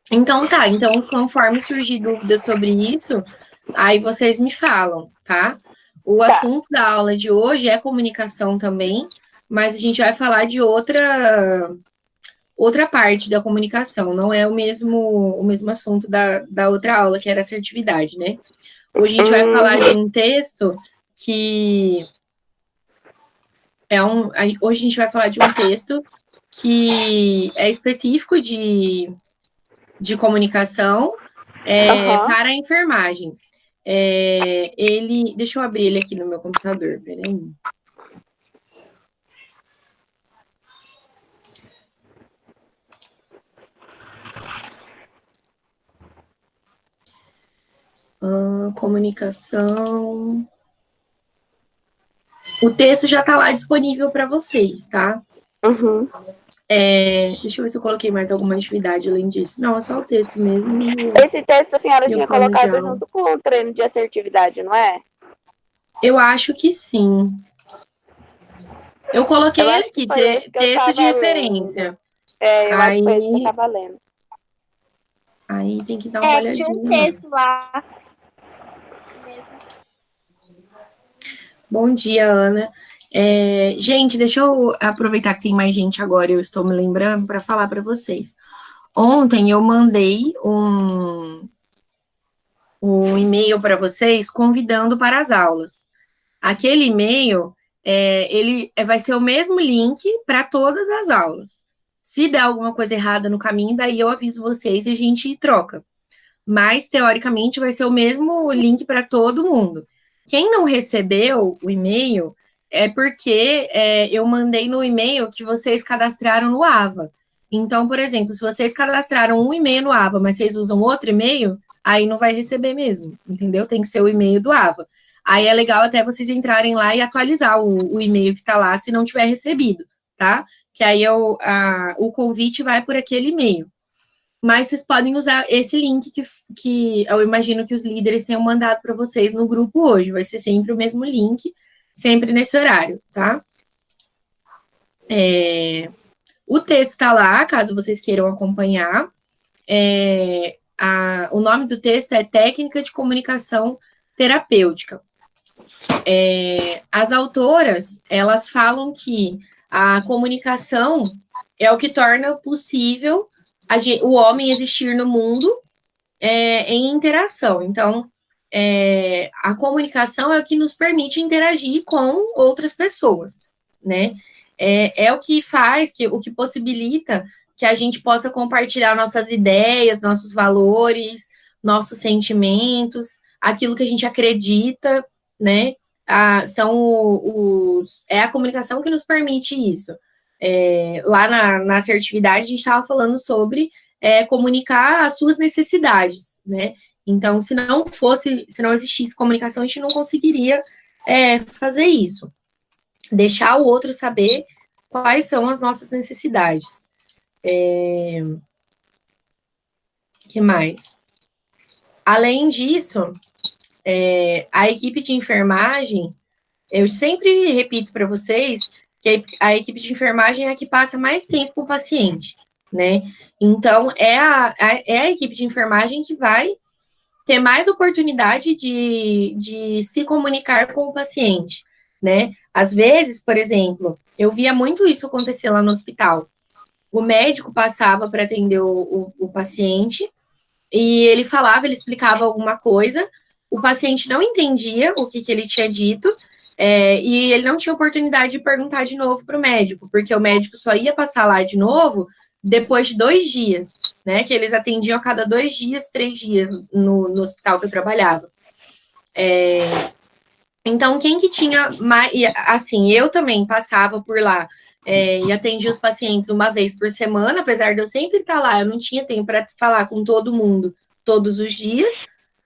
Então tá, então conforme surgir dúvidas sobre isso, aí vocês me falam, tá? O Tá. assunto da aula de hoje é comunicação também, mas a gente vai falar de outra parte da comunicação, não é o mesmo assunto da outra aula, que era assertividade, né? Hoje a gente vai falar de Uhum. um texto que hoje a gente vai falar de um texto que é específico de comunicação Aham. para a enfermagem. Deixa eu abrir ele aqui no meu computador, peraí. Comunicação. O texto já está lá disponível para vocês, tá? Uhum. Deixa eu ver se eu coloquei mais alguma atividade além disso. Não, é só o texto mesmo Esse texto a senhora e o tinha plano de colocado aula. junto com o treino de assertividade, não é? Eu acho que sim. Eu coloquei Eu ele acho que aqui, foi esse que eu texto de tava lendo. referência. É, eu acho que foi esse que eu Aí, tava lendo. aí tem que dar uma Tinha um olhadinha lá. texto lá mesmo. Bom dia, Ana. Gente, deixa eu aproveitar que tem mais gente agora, eu estou me lembrando para falar para vocês. Ontem eu mandei um e-mail para vocês convidando para as aulas. Aquele e-mail, ele vai ser o mesmo link para todas as aulas. Se der alguma coisa errada no caminho, daí eu aviso vocês e a gente troca. Mas, teoricamente, vai ser o mesmo link para todo mundo. Quem não recebeu o e-mail é porque eu mandei no e-mail que vocês cadastraram no AVA. Então, por exemplo, se vocês cadastraram um e-mail no AVA, mas vocês usam outro e-mail, aí não vai receber mesmo, entendeu? Tem que ser o e-mail do AVA. Aí é legal até vocês entrarem lá e atualizar o e-mail que está lá, se não tiver recebido, tá? Que aí o convite vai por aquele e-mail. Mas vocês podem usar esse link que eu imagino que os líderes tenham mandado para vocês no grupo hoje. Vai ser sempre o mesmo link, sempre nesse horário, tá? O texto está lá, caso vocês queiram acompanhar. O nome do texto é Técnica de Comunicação Terapêutica. As autoras, elas falam que a comunicação é o que torna possível o homem existir no mundo em interação. Então, a comunicação é o que nos permite interagir com outras pessoas, né? É o que faz, o que possibilita que a gente possa compartilhar nossas ideias, nossos valores, nossos sentimentos, aquilo que a gente acredita, né? É a comunicação que nos permite isso. Lá na assertividade, a gente estava falando sobre comunicar as suas necessidades, né? Então, se não existisse comunicação, a gente não conseguiria fazer isso. Deixar o outro saber quais são as nossas necessidades. Que mais? Além disso, a equipe de enfermagem, eu sempre repito para vocês que a equipe de enfermagem é a que passa mais tempo com o paciente, né? Então, é a equipe de enfermagem que vai ter mais oportunidade de se comunicar com o paciente, né? Às vezes, por exemplo, eu via muito isso acontecer lá no hospital. O médico passava para atender o paciente e ele explicava alguma coisa, o paciente não entendia o que ele tinha dito, e ele não tinha oportunidade de perguntar de novo para o médico, porque o médico só ia passar lá de novo depois de 2 dias, né? Que eles atendiam a cada 2 dias, 3 dias no hospital que eu trabalhava. Então, quem que tinha mais. Assim, eu também passava por lá e atendia os pacientes uma vez por semana, apesar de eu sempre estar lá, eu não tinha tempo para falar com todo mundo todos os dias.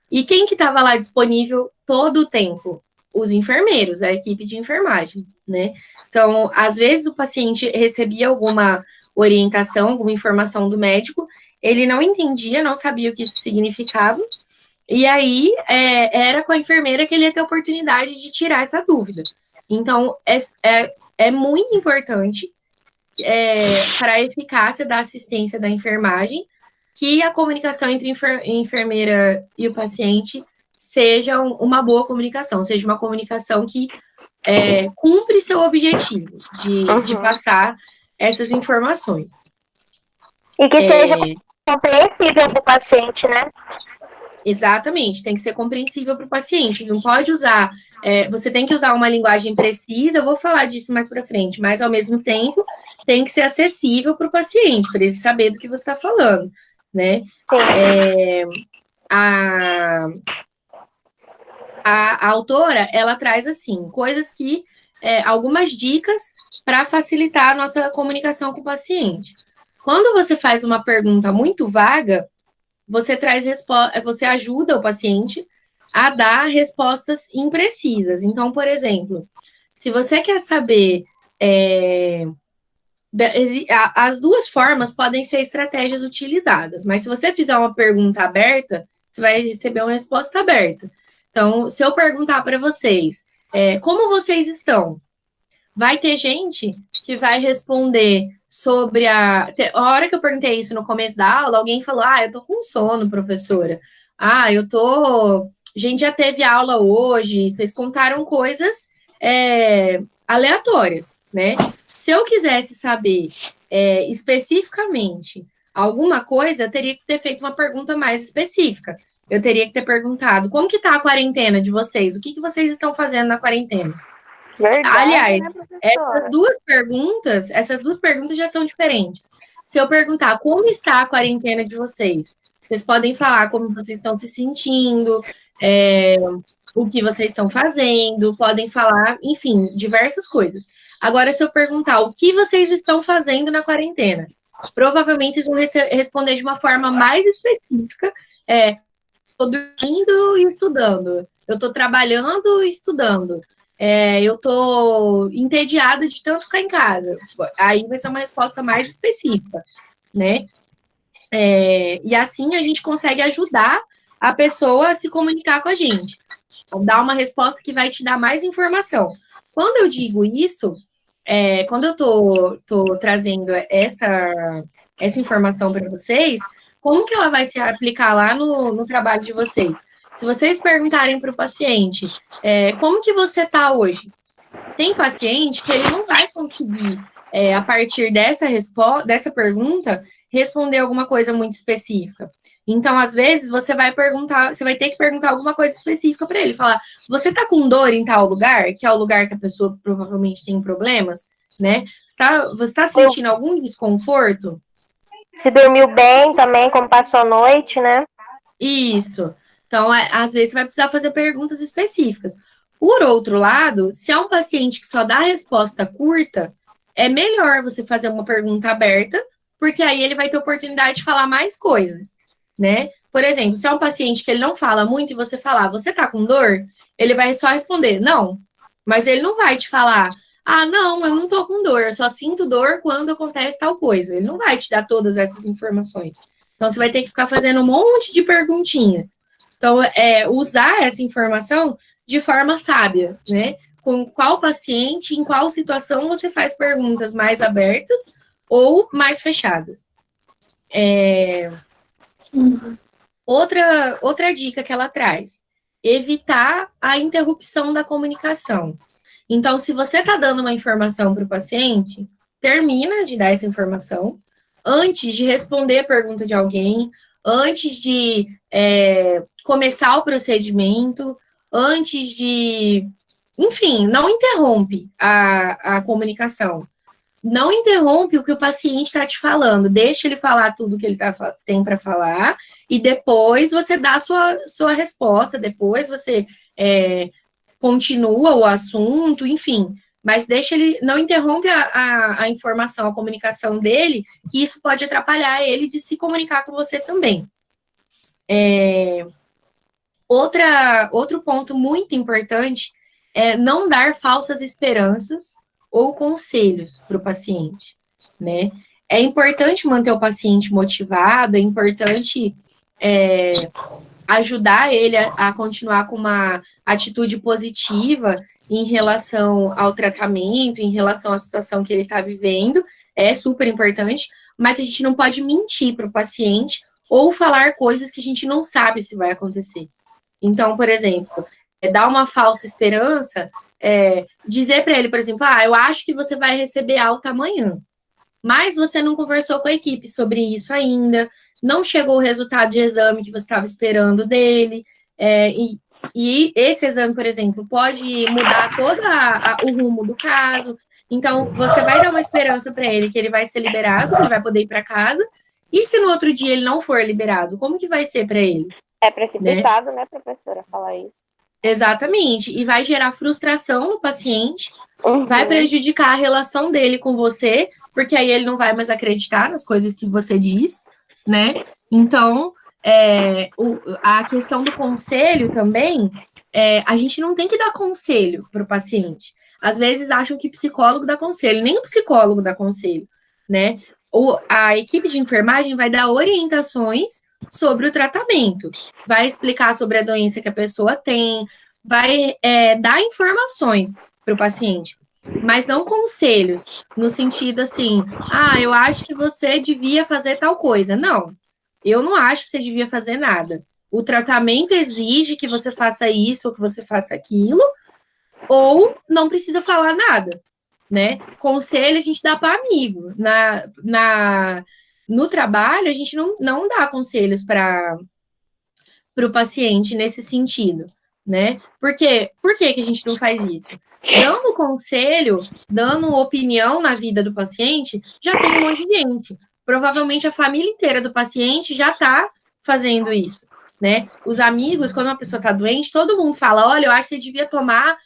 E quem que estava lá disponível todo o tempo? Os enfermeiros, a equipe de enfermagem, né? Então, às vezes o paciente recebia alguma orientação, alguma informação do médico, ele não entendia, não sabia o que isso significava, e aí era com a enfermeira que ele ia ter a oportunidade de tirar essa dúvida. Então, é muito importante para a eficácia da assistência da enfermagem que a comunicação entre enfermeira e o paciente seja uma boa comunicação, seja uma comunicação que cumpre seu objetivo de passar essas informações. E que seja compreensível para o paciente, né? Exatamente, tem que ser compreensível para o paciente. Não pode usar, você tem que usar uma linguagem precisa, eu vou falar disso mais para frente, mas ao mesmo tempo tem que ser acessível para o paciente, para ele saber do que você está falando, né? A autora, ela traz, assim, coisas que, algumas dicas para facilitar a nossa comunicação com o paciente. Quando você faz uma pergunta muito vaga, você ajuda o paciente a dar respostas imprecisas. Então, por exemplo, se você quer saber, as duas formas podem ser estratégias utilizadas, mas se você fizer uma pergunta aberta, você vai receber uma resposta aberta. Então, se eu perguntar para vocês, como vocês estão? Vai ter gente que vai responder sobre a hora que eu perguntei isso no começo da aula, alguém falou, eu tô com sono, professora. A gente já teve aula hoje, vocês contaram coisas aleatórias, né? Se eu quisesse saber especificamente alguma coisa, eu teria que ter feito uma pergunta mais específica. Eu teria que ter perguntado, como que tá a quarentena de vocês? O que vocês estão fazendo na quarentena? Verdade, Aliás, né, essas duas perguntas já são diferentes. Se eu perguntar como está a quarentena de vocês, vocês podem falar como vocês estão se sentindo, o que vocês estão fazendo, podem falar, enfim, diversas coisas. Agora, se eu perguntar o que vocês estão fazendo na quarentena, provavelmente vocês vão responder de uma forma mais específica. Estou dormindo e estudando. Eu estou trabalhando e estudando. Eu estou entediada de tanto ficar em casa. Aí vai ser uma resposta mais específica, né? E assim a gente consegue ajudar a pessoa a se comunicar com a gente. Dar uma resposta que vai te dar mais informação. Quando eu digo isso, quando eu estou trazendo essa informação para vocês, como que ela vai se aplicar lá no trabalho de vocês? Se vocês perguntarem para o paciente, como que você está hoje? Tem paciente que ele não vai conseguir, a partir dessa pergunta, responder alguma coisa muito específica. Então, às vezes, você vai ter que perguntar alguma coisa específica para ele. Falar, você está com dor em tal lugar, que é o lugar que a pessoa provavelmente tem problemas, né? Você está sentindo algum desconforto? Se dormiu bem também, como passou a noite, né? Isso. Então, às vezes, você vai precisar fazer perguntas específicas. Por outro lado, se é um paciente que só dá resposta curta, é melhor você fazer uma pergunta aberta, porque aí ele vai ter oportunidade de falar mais coisas, né? Por exemplo, se é um paciente que ele não fala muito e você falar, você tá com dor? Ele vai só responder, não. Mas ele não vai te falar, não, eu não tô com dor, eu só sinto dor quando acontece tal coisa. Ele não vai te dar todas essas informações. Então, você vai ter que ficar fazendo um monte de perguntinhas. Então, usar essa informação de forma sábia, né? Com qual paciente, em qual situação você faz perguntas mais abertas ou mais fechadas. Outra dica que ela traz, evitar a interrupção da comunicação. Então, se você está dando uma informação para o paciente, termina de dar essa informação antes de responder a pergunta de alguém, antes de começar o procedimento, antes de... Enfim, não interrompe a comunicação. Não interrompe o que o paciente está te falando. Deixa ele falar tudo que ele tem para falar e depois você dá a sua resposta, depois você continua o assunto, enfim. Mas não interrompe a informação, a comunicação dele, que isso pode atrapalhar ele de se comunicar com você também. Outro ponto muito importante é não dar falsas esperanças ou conselhos para o paciente, né? É importante manter o paciente motivado, é importante ajudar ele a continuar com uma atitude positiva em relação ao tratamento, em relação à situação que ele está vivendo, é super importante, mas a gente não pode mentir para o paciente ou falar coisas que a gente não sabe se vai acontecer. Então, por exemplo, dar uma falsa esperança, dizer para ele, por exemplo, eu acho que você vai receber alta amanhã, mas você não conversou com a equipe sobre isso ainda, não chegou o resultado de exame que você estava esperando dele, e esse exame, por exemplo, pode mudar todo o rumo do caso. Então, você vai dar uma esperança para ele que ele vai ser liberado, que ele vai poder ir para casa, e se no outro dia ele não for liberado, como que vai ser para ele? É precipitado, né, professora, falar isso. Exatamente, e vai gerar frustração no paciente, Uhum. vai prejudicar a relação dele com você, porque aí ele não vai mais acreditar nas coisas que você diz, né? Então, a questão do conselho também, a gente não tem que dar conselho para o paciente. Às vezes acham que psicólogo dá conselho, nem o psicólogo dá conselho, né? A equipe de enfermagem vai dar orientações sobre o tratamento, vai explicar sobre a doença que a pessoa tem, vai dar informações para o paciente, mas não conselhos, no sentido assim, eu acho que você devia fazer tal coisa. Não, eu não acho que você devia fazer nada. O tratamento exige que você faça isso ou que você faça aquilo, ou não precisa falar nada, né? Conselho a gente dá para amigo. No trabalho, a gente não dá conselhos para o paciente nesse sentido, né? Por que a gente não faz isso? Dando conselho, dando opinião na vida do paciente, já tem um monte de gente. Provavelmente a família inteira do paciente já está fazendo isso, né? Os amigos, quando uma pessoa está doente, todo mundo fala, olha, eu acho que você devia tomar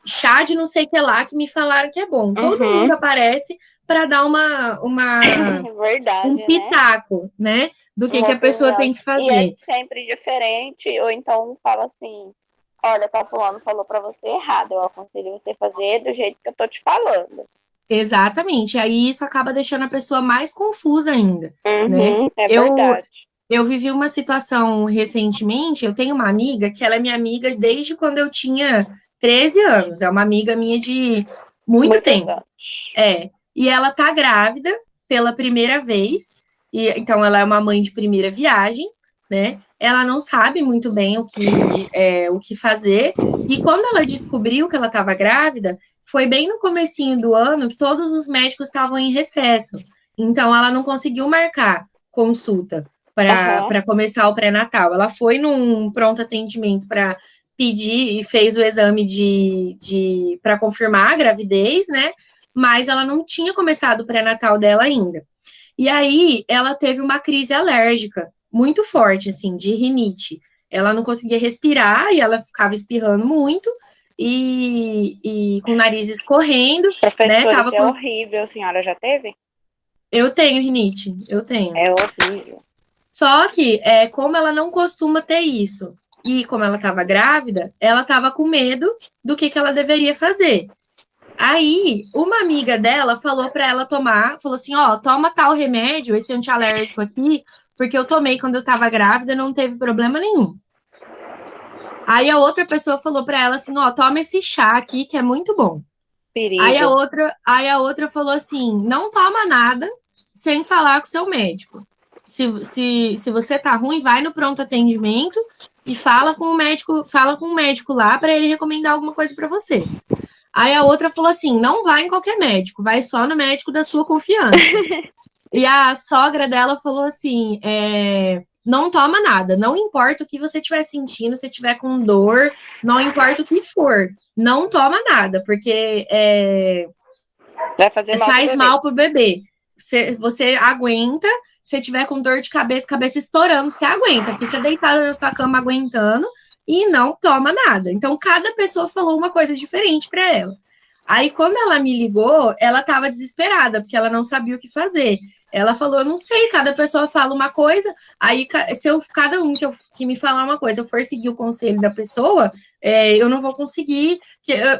chá de não sei o que lá, que me falaram que é bom. Todo mundo aparece para dar Verdade, um pitaco, né? Do que a pessoa tem que fazer. E é sempre diferente, ou então fala assim, olha, tá fulano falou para você errado, eu aconselho você fazer do jeito que eu tô te falando. Exatamente, aí isso acaba deixando a pessoa mais confusa ainda, né? É verdade. Eu vivi uma situação recentemente, eu tenho uma amiga que ela é minha amiga desde quando eu tinha 13 anos, é uma amiga minha de muito tempo. E ela tá grávida pela primeira vez, e então ela é uma mãe de primeira viagem, né? Ela não sabe muito bem o que fazer, e quando ela descobriu que ela estava grávida, foi bem no comecinho do ano que todos os médicos estavam em recesso, então ela não conseguiu marcar consulta para começar o pré-natal. Ela foi num pronto atendimento para pedir e fez o exame para confirmar a gravidez, né? Mas ela não tinha começado o pré-natal dela ainda. E aí, ela teve uma crise alérgica muito forte, assim, de rinite. Ela não conseguia respirar e ela ficava espirrando muito e com o nariz escorrendo. Professora, isso é horrível. A senhora já teve? Eu tenho rinite, eu tenho. É horrível. Só que, como ela não costuma ter isso, e como ela estava grávida, ela estava com medo do que ela deveria fazer. Aí, uma amiga dela falou para ela tomar, falou assim, toma tal remédio, esse antialérgico aqui, porque eu tomei quando eu estava grávida, não teve problema nenhum. Aí a outra pessoa falou para ela assim, toma esse chá aqui, que é muito bom. Perigo. Aí a outra falou assim, não toma nada sem falar com o seu médico. Se você tá ruim, vai no pronto atendimento e fala com o médico lá para ele recomendar alguma coisa para você. Aí a outra falou assim, não vai em qualquer médico, vai só no médico da sua confiança. E a sogra dela falou assim, não toma nada, não importa o que você estiver sentindo, se estiver com dor, não importa o que for, não toma nada, porque vai fazer mal faz mal pro bebê. Você aguenta, se tiver com dor de cabeça estourando, você aguenta, fica deitada na sua cama aguentando, e não toma nada. Então, cada pessoa falou uma coisa diferente para ela. Aí, quando ela me ligou, ela estava desesperada, porque ela não sabia o que fazer. Ela falou, eu não sei, cada pessoa fala uma coisa, aí se cada um que me falar uma coisa, eu for seguir o conselho da pessoa, eu não vou conseguir,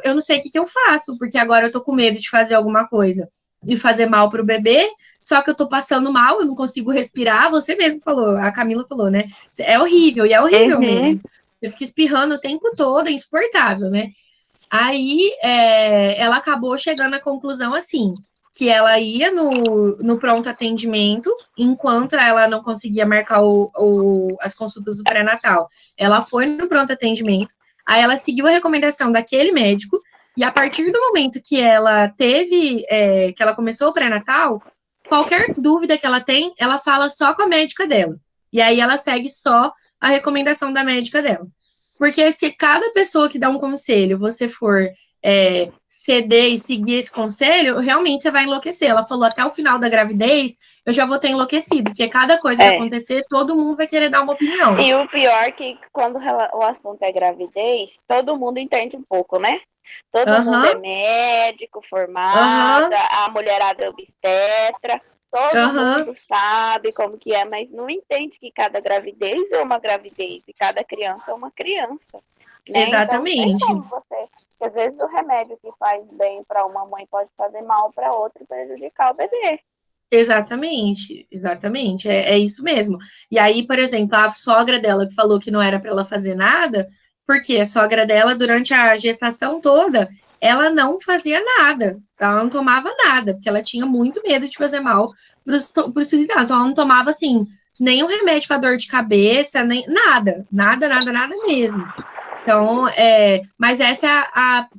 eu não sei o que eu faço, porque agora eu tô com medo de fazer alguma coisa, de fazer mal pro bebê, só que eu tô passando mal, eu não consigo respirar, você mesmo falou, a Camila falou, né? É horrível, e é horrível mesmo. Você fica espirrando o tempo todo, é insuportável, né? Aí, ela acabou chegando à conclusão assim, que ela ia no pronto atendimento, enquanto ela não conseguia marcar as consultas do pré-natal. Ela foi no pronto atendimento, aí ela seguiu a recomendação daquele médico, e a partir do momento que ela teve, que ela começou o pré-natal, qualquer dúvida que ela tem, ela fala só com a médica dela. E aí ela segue só a recomendação da médica dela. Porque se cada pessoa que dá um conselho, você for ceder e seguir esse conselho, realmente você vai enlouquecer. Ela falou, até o final da gravidez, eu já vou ter enlouquecido, porque cada coisa que acontecer, todo mundo vai querer dar uma opinião. E o pior é que quando o assunto é gravidez, todo mundo entende um pouco, né? Todo mundo é médico, formada, a mulherada é obstetra, todo mundo sabe como que é, mas não entende que cada gravidez é uma gravidez e cada criança é uma criança. Né? Exatamente. Então, às vezes o remédio que faz bem para uma mãe pode fazer mal para outra e prejudicar o bebê. Exatamente, exatamente, é isso mesmo. E aí, por exemplo, a sogra dela que falou que não era para ela fazer nada, porque a sogra dela, durante a gestação toda, ela não fazia nada, ela não tomava nada, porque ela tinha muito medo de fazer mal para os filhos dela. Então, ela não tomava, assim, nenhum remédio para dor de cabeça, nem nada mesmo. Então, mas essa é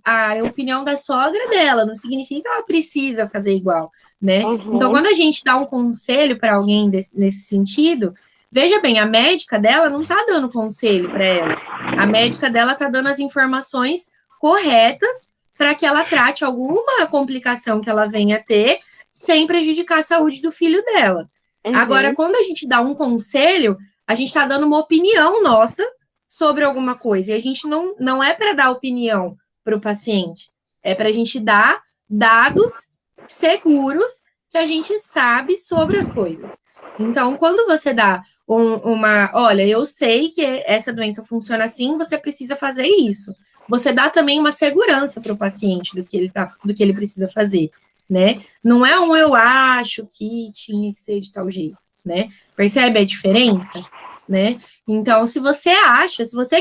a opinião da sogra dela, não significa que ela precisa fazer igual, né? Então, quando a gente dá um conselho para alguém nesse sentido, veja bem, a médica dela não está dando conselho para ela. A médica dela está dando as informações corretas para que ela trate alguma complicação que ela venha a ter sem prejudicar a saúde do filho dela. Agora, quando a gente dá um conselho, a gente está dando uma opinião nossa sobre alguma coisa. E a gente não é para dar opinião para o paciente, é para a gente dar dados seguros que a gente sabe sobre as coisas. Então, quando você dá olha, eu sei que essa doença funciona assim, você precisa fazer isso. Você dá também uma segurança para o paciente do que ele precisa fazer, né? Não é eu acho que tinha que ser de tal jeito, né? Percebe a diferença? Né? Então, se você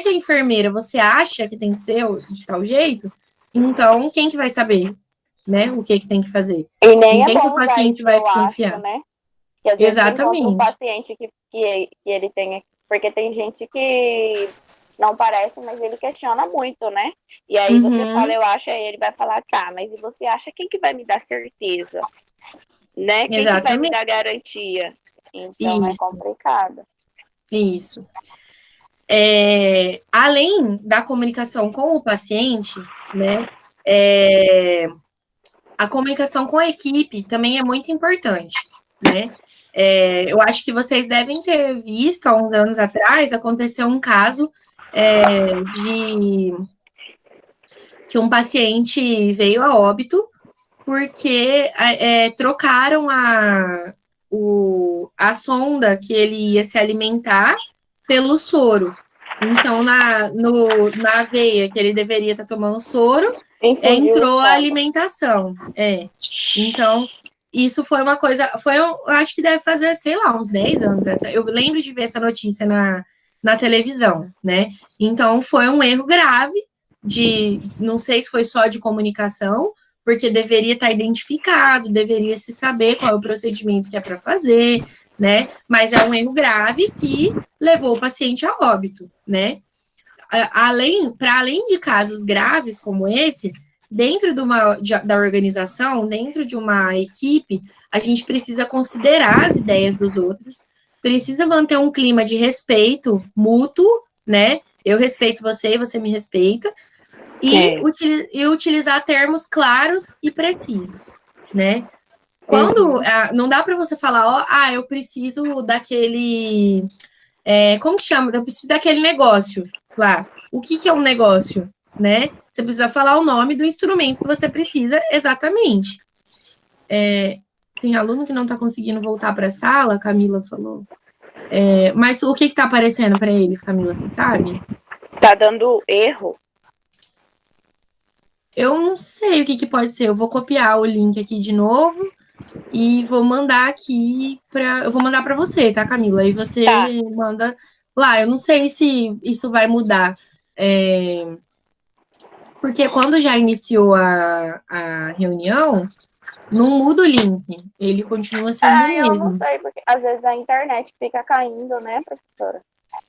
que é enfermeira, você acha que tem que ser de tal jeito, então quem que vai saber, né, o que tem que fazer? E nem em quem é que o paciente vai confiar? Acho, né? Que às vezes Exatamente. O paciente que ele tenha, porque tem gente que não parece, mas ele questiona muito, né? E aí você fala, eu acho, aí ele vai falar, tá, mas e você acha quem que vai me dar certeza? Né? Quem que vai me dar garantia? Então é complicado. Isso. Além da comunicação com o paciente, né, a comunicação com a equipe também é muito importante, né? Eu acho que vocês devem ter visto, há uns anos atrás, aconteceu um caso de que um paciente veio a óbito porque trocaram a sonda que ele ia se alimentar pelo soro. Então, na veia que ele deveria estar tomando soro, entrou a alimentação. Então, isso foi uma coisa... eu acho que deve fazer, sei lá, uns 10 anos. Eu lembro de ver essa notícia na televisão, né? Então, foi um erro grave não sei se foi só de comunicação, porque deveria estar identificado, deveria se saber qual é o procedimento que é para fazer, né? Mas é um erro grave que levou o paciente a óbito, né? Para além de casos graves como esse, dentro da organização, dentro de uma equipe, a gente precisa considerar as ideias dos outros, precisa manter um clima de respeito mútuo, né? Eu respeito você e você me respeita, e utilizar termos claros e precisos, né? Quando não dá para você falar, eu preciso daquele, como que chama? Eu preciso daquele negócio lá. O que é um negócio, né? Você precisa falar o nome do instrumento que você precisa exatamente. Tem aluno que não está conseguindo voltar para a sala, a Camila falou. Mas o que está aparecendo para eles, Camila, você sabe? Tá dando erro. Eu não sei o que pode ser. Eu vou copiar o link aqui de novo e vou mandar aqui eu vou mandar para você, tá, Camila? Aí você manda lá. Eu não sei se isso vai mudar. Porque quando já iniciou a reunião, Não muda o link, ele continua sendo o eu não mesmo. sei, porque às vezes a internet fica caindo, né, professora?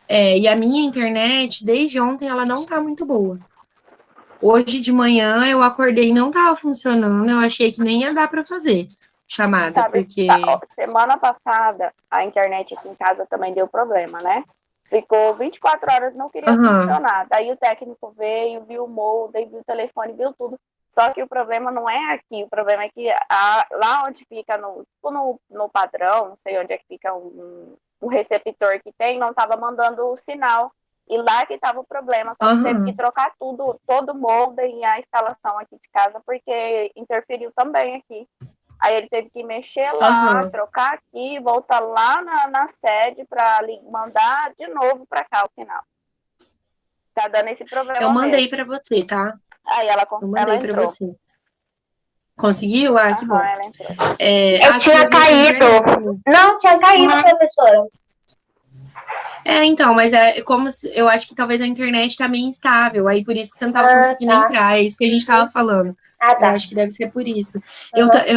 E a minha internet, desde ontem, ela não tá muito boa. Hoje de manhã eu acordei e não tava funcionando, eu achei que nem ia dar para fazer chamada, Sabe, porque... semana passada a internet aqui em casa também deu problema, né? Ficou 24 horas, não queria funcionar. Daí o técnico veio, viu o modem, viu o telefone, viu tudo. Só que o problema não é aqui, o problema é que lá onde fica, no padrão, não sei onde é que fica um receptor que tem, não estava mandando o sinal. E lá que estava o problema, só que teve que trocar tudo, todo o modem e a instalação aqui de casa, porque interferiu também aqui. Aí ele teve que mexer lá, trocar aqui, voltar lá na sede para mandar de novo para cá o sinal. Tá dando esse problema. Eu mandei para você, tá? Aí ela entrou. Você. Conseguiu? Ah, que bom. Ela entrou. Eu tinha caído. Não, tinha caído, professora. Então, mas é como eu acho que talvez a internet tá meio instável, aí por isso que você não tava conseguindo entrar, é isso que a gente tava falando. Tá. Eu acho que deve ser por isso.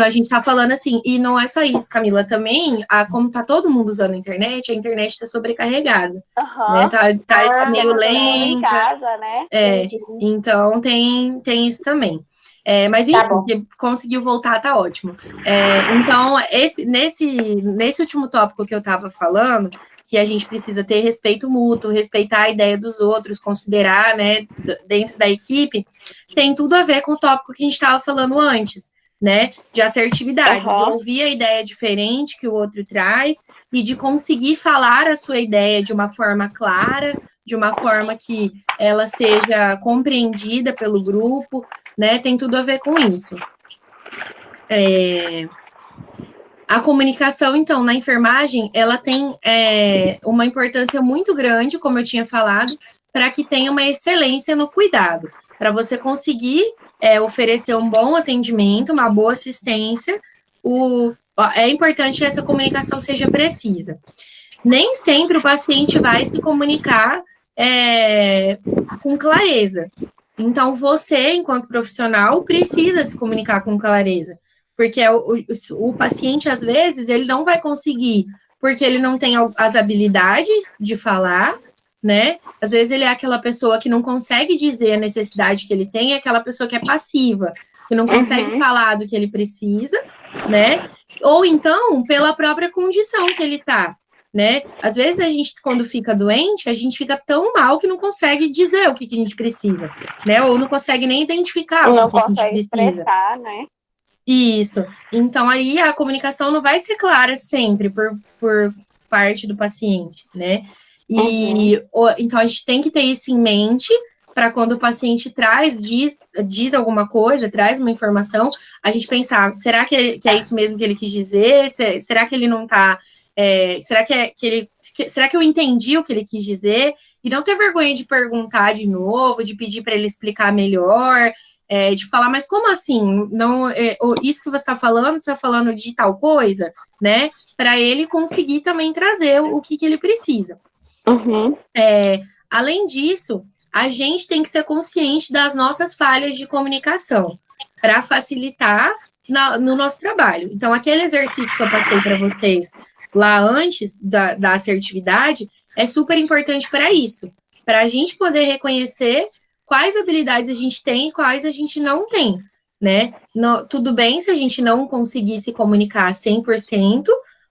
A gente tá falando assim, e não é só isso, Camila, também, como tá todo mundo usando a internet tá sobrecarregada, né? Tá meio lenta. Em casa, né? Então tem isso também. Mas enfim, que conseguiu voltar, tá ótimo. Então, nesse último tópico que eu tava falando, que a gente precisa ter respeito mútuo, respeitar a ideia dos outros, considerar, né, dentro da equipe, tem tudo a ver com o tópico que a gente estava falando antes, né, de assertividade, de ouvir a ideia diferente que o outro traz e de conseguir falar a sua ideia de uma forma clara, de uma forma que ela seja compreendida pelo grupo, né, tem tudo a ver com isso. A comunicação, então, na enfermagem, ela tem uma importância muito grande, como eu tinha falado, para que tenha uma excelência no cuidado. Para você conseguir oferecer um bom atendimento, uma boa assistência, é importante que essa comunicação seja precisa. Nem sempre o paciente vai se comunicar com clareza. Então, você, enquanto profissional, precisa se comunicar com clareza. Porque o paciente, às vezes, ele não vai conseguir, porque ele não tem as habilidades de falar, né? Às vezes ele é aquela pessoa que não consegue dizer a necessidade que ele tem, é aquela pessoa que é passiva, que não consegue falar do que ele precisa, né? Ou então, pela própria condição que ele tá, né? Às vezes a gente, quando fica doente, a gente fica tão mal que não consegue dizer o que a gente precisa, né? Ou não consegue nem identificar o que a gente precisa. Expressar, né? Isso. Então, aí a comunicação não vai ser clara sempre por parte do paciente, né? Então, a gente tem que ter isso em mente para quando o paciente diz alguma coisa, traz uma informação, a gente pensar, será que é isso mesmo que ele quis dizer? Será que ele não está... será que eu entendi o que ele quis dizer? E não ter vergonha de perguntar de novo, de pedir para ele explicar melhor... de falar, mas como assim? Não, isso que você está falando de tal coisa, né? Para ele conseguir também trazer o que ele precisa. Além disso, a gente tem que ser consciente das nossas falhas de comunicação para facilitar no nosso trabalho. Então, aquele exercício que eu passei para vocês lá antes da assertividade é super importante para isso, para a gente poder reconhecer quais habilidades a gente tem e quais a gente não tem, né? Tudo bem se a gente não conseguir se comunicar 100%,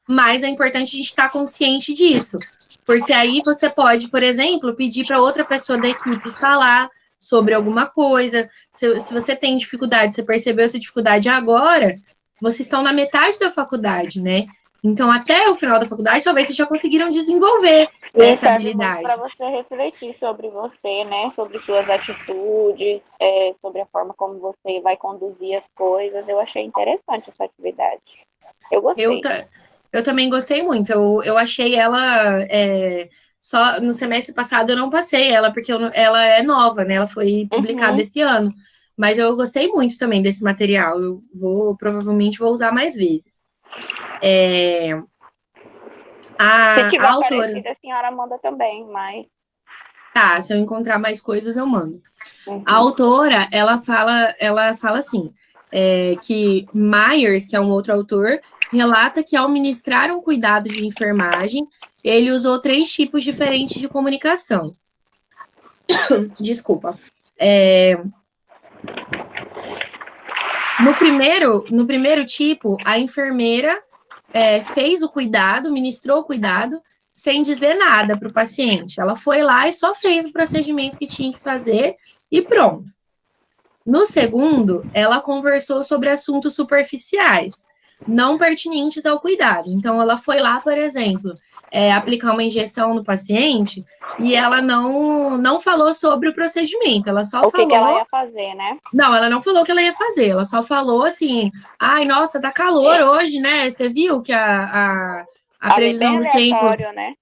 mas é importante a gente estar consciente disso, porque aí você pode, por exemplo, pedir para outra pessoa da equipe falar sobre alguma coisa. Se você tem dificuldade, você percebeu essa dificuldade agora, vocês estão na metade da faculdade, né? Então, até o final da faculdade, talvez vocês já conseguiram desenvolver essa habilidade. Para você refletir sobre você, né? Sobre suas atitudes, sobre a forma como você vai conduzir as coisas. Eu achei interessante essa atividade. Eu gostei. Eu também gostei muito. Eu achei ela... só no semestre passado eu não passei ela, porque ela é nova, né? Ela foi publicada esse ano. Mas eu gostei muito também desse material. Eu provavelmente vou usar mais vezes. Se tiver a autora... parecido, a senhora manda também, mas... Tá, se eu encontrar mais coisas, eu mando. A autora, ela fala assim, que Myers, que é um outro autor, relata que ao ministrar um cuidado de enfermagem, ele usou 3 tipos diferentes de comunicação. Desculpa. No primeiro tipo, a enfermeira fez o cuidado, ministrou o cuidado, sem dizer nada para o paciente. Ela foi lá e só fez o procedimento que tinha que fazer e pronto. No segundo, ela conversou sobre assuntos superficiais, não pertinentes ao cuidado. Então, ela foi lá, por exemplo, aplicar uma injeção no paciente e ela não falou sobre o procedimento, ela só falou... O que ela ia fazer, né? Não, ela não falou o que ela ia fazer, ela só falou assim, ai, nossa, tá calor hoje, né? Você viu que a previsão do tempo... né?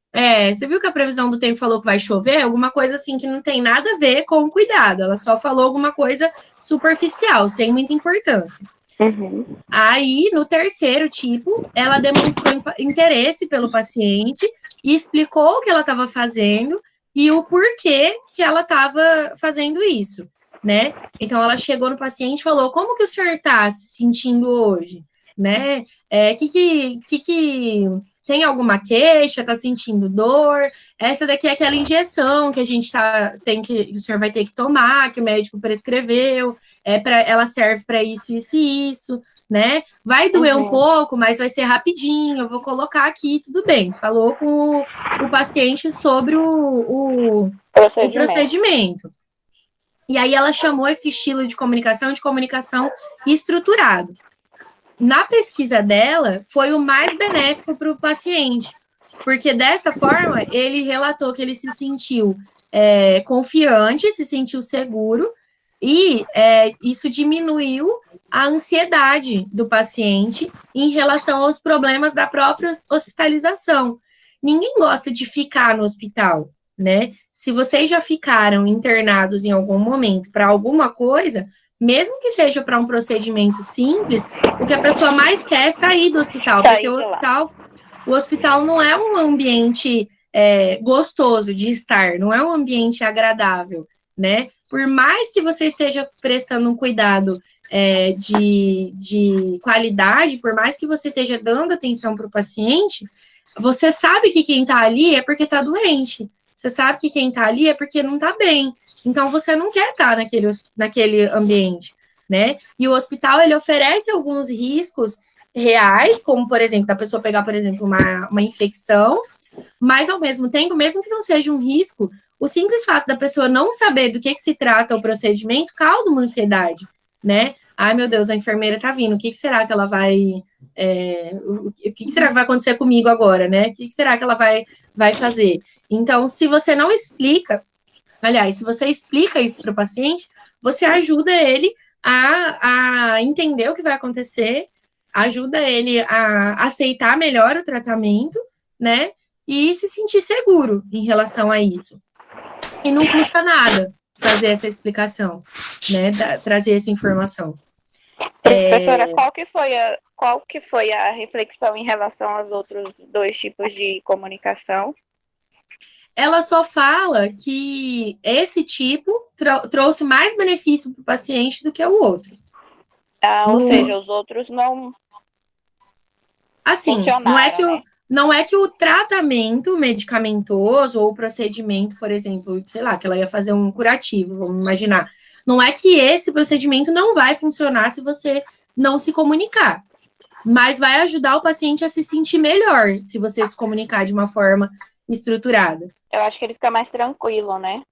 Você viu que a previsão do tempo falou que vai chover? Alguma coisa assim que não tem nada a ver com o cuidado. Ela só falou alguma coisa superficial, sem muita importância. Uhum. Aí, no terceiro tipo, ela demonstrou interesse pelo paciente e explicou o que ela estava fazendo e o porquê que ela estava fazendo isso, né? Então, ela chegou no paciente e falou, como que o senhor está se sentindo hoje? Né? Tem alguma queixa? Está sentindo dor? Essa daqui é aquela injeção que a gente que o senhor vai ter que tomar, que o médico prescreveu, ela serve para isso, isso e isso, né? Vai doer um pouco, mas vai ser rapidinho, eu vou colocar aqui, tudo bem. Falou com o paciente sobre o procedimento. E aí ela chamou esse estilo de comunicação estruturado. Na pesquisa dela, foi o mais benéfico para o paciente, porque dessa forma ele relatou que ele se sentiu confiante, se sentiu seguro, e isso diminuiu a ansiedade do paciente em relação aos problemas da própria hospitalização. Ninguém gosta de ficar no hospital, né? Se vocês já ficaram internados em algum momento para alguma coisa, mesmo que seja para um procedimento simples, o que a pessoa mais quer é sair do hospital, porque o hospital não é um ambiente gostoso de estar, não é um ambiente agradável, né? Por mais que você esteja prestando um cuidado de qualidade, por mais que você esteja dando atenção para o paciente, você sabe que quem está ali é porque está doente, você sabe que quem está ali é porque não está bem. Então, você não quer estar naquele ambiente, né? E o hospital, ele oferece alguns riscos reais, como, por exemplo, da pessoa pegar, por exemplo, uma infecção, mas, ao mesmo tempo, mesmo que não seja um risco, o simples fato da pessoa não saber do que se trata o procedimento causa uma ansiedade, né? Ai, meu Deus, a enfermeira tá vindo, o que será que ela vai... o que será que vai acontecer comigo agora, né? O que será que ela vai fazer? Então, se você não explica... Aliás, se você explica isso para o paciente, você ajuda ele a entender o que vai acontecer, ajuda ele a aceitar melhor o tratamento, né? E se sentir seguro em relação a isso. E não custa nada fazer essa explicação, né? Trazer essa informação. Professora, qual que foi a reflexão em relação aos outros 2 tipos de comunicação? Ela só fala que esse tipo trouxe mais benefício para o paciente do que o outro. Ou seja, os outros não funcionaram, não é que o tratamento medicamentoso ou o procedimento, por exemplo, sei lá, que ela ia fazer um curativo, vamos imaginar. Não é que esse procedimento não vai funcionar se você não se comunicar, mas vai ajudar o paciente a se sentir melhor se você se comunicar de uma forma estruturada. Eu acho que ele fica mais tranquilo, né?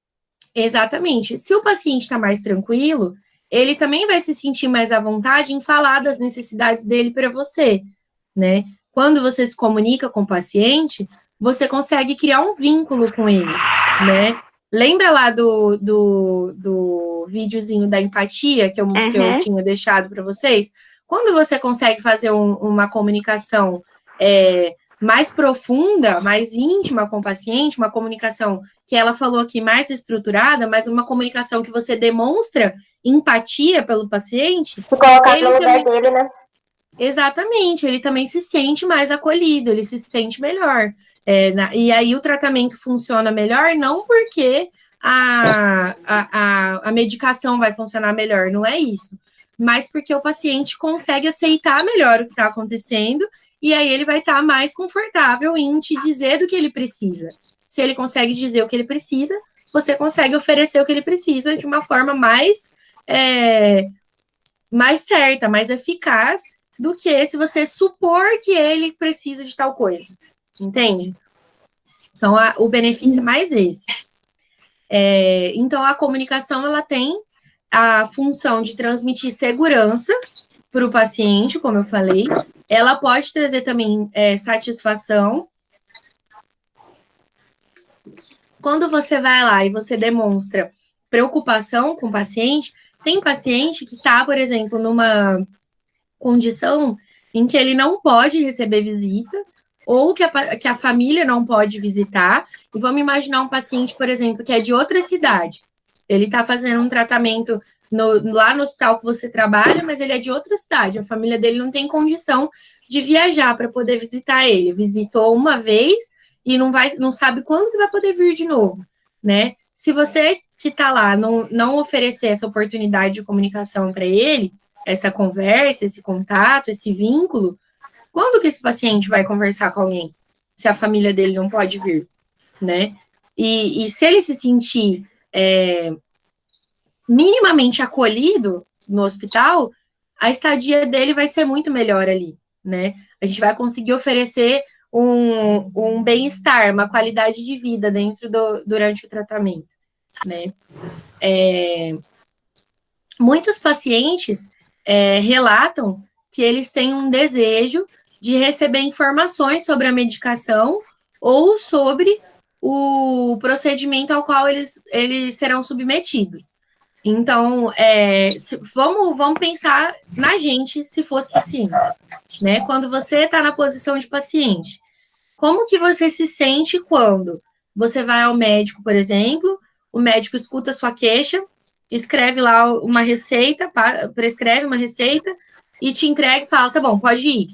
Exatamente. Se o paciente está mais tranquilo, ele também vai se sentir mais à vontade em falar das necessidades dele para você, né? Quando você se comunica com o paciente, você consegue criar um vínculo com ele, né? Lembra lá do videozinho da empatia que eu tinha deixado para vocês? Quando você consegue fazer uma comunicação mais profunda, mais íntima com o paciente, uma comunicação que ela falou aqui mais estruturada, mas uma comunicação que você demonstra empatia pelo paciente. Se colocar no lugar dele, né? Exatamente, ele também se sente mais acolhido, ele se sente melhor. E aí o tratamento funciona melhor, não porque a medicação vai funcionar melhor, não é isso. mas porque o paciente consegue aceitar melhor o que está acontecendo, e aí ele vai estar mais confortável em te dizer do que ele precisa. Se ele consegue dizer o que ele precisa, você consegue oferecer o que ele precisa de uma forma mais certa, mais eficaz, do que se você supor que ele precisa de tal coisa. Entende? Então, o benefício é mais esse. Então, a comunicação, ela tem a função de transmitir segurança para o paciente, como eu falei. Ela pode trazer também satisfação. Quando você vai lá e você demonstra preocupação com o paciente, tem paciente que está, por exemplo, numa condição em que ele não pode receber visita, ou que a família não pode visitar. E vamos imaginar um paciente, por exemplo, que é de outra cidade. Ele está fazendo um tratamento lá no hospital que você trabalha, mas ele é de outra cidade. A família dele não tem condição de viajar para poder visitar ele. Visitou uma vez e não sabe quando que vai poder vir de novo, né? Se você que está lá não oferecer essa oportunidade de comunicação para ele, essa conversa, esse contato, esse vínculo, quando que esse paciente vai conversar com alguém? Se a família dele não pode vir, né? E se ele se sentir minimamente acolhido no hospital, a estadia dele vai ser muito melhor ali, né? A gente vai conseguir oferecer um bem-estar, uma qualidade de vida durante o tratamento, né? Muitos pacientes relatam que eles têm um desejo de receber informações sobre a medicação ou sobre o procedimento ao qual eles serão submetidos. Então, vamos pensar na gente se fosse paciente, né? Quando você está na posição de paciente, como que você se sente quando você vai ao médico, por exemplo, o médico escuta a sua queixa, escreve lá uma receita, prescreve uma receita e te entrega e fala, tá bom, pode ir.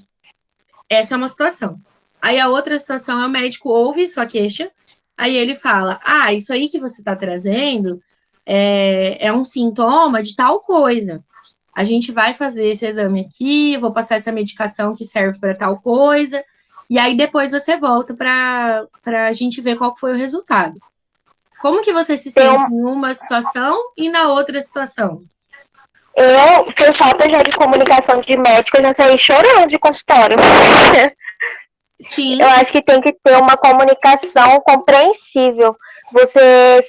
Essa é uma situação. Aí a outra situação é o médico ouve sua queixa, aí ele fala, isso aí que você está trazendo é um sintoma de tal coisa. A gente vai fazer esse exame aqui, vou passar essa medicação que serve para tal coisa, e aí depois você volta para a gente ver qual foi o resultado. Como que você se sente em uma situação e na outra situação? Por falta já de comunicação de médico, eu já saí chorando de consultório. Sim. Eu acho que tem que ter uma comunicação compreensível. Você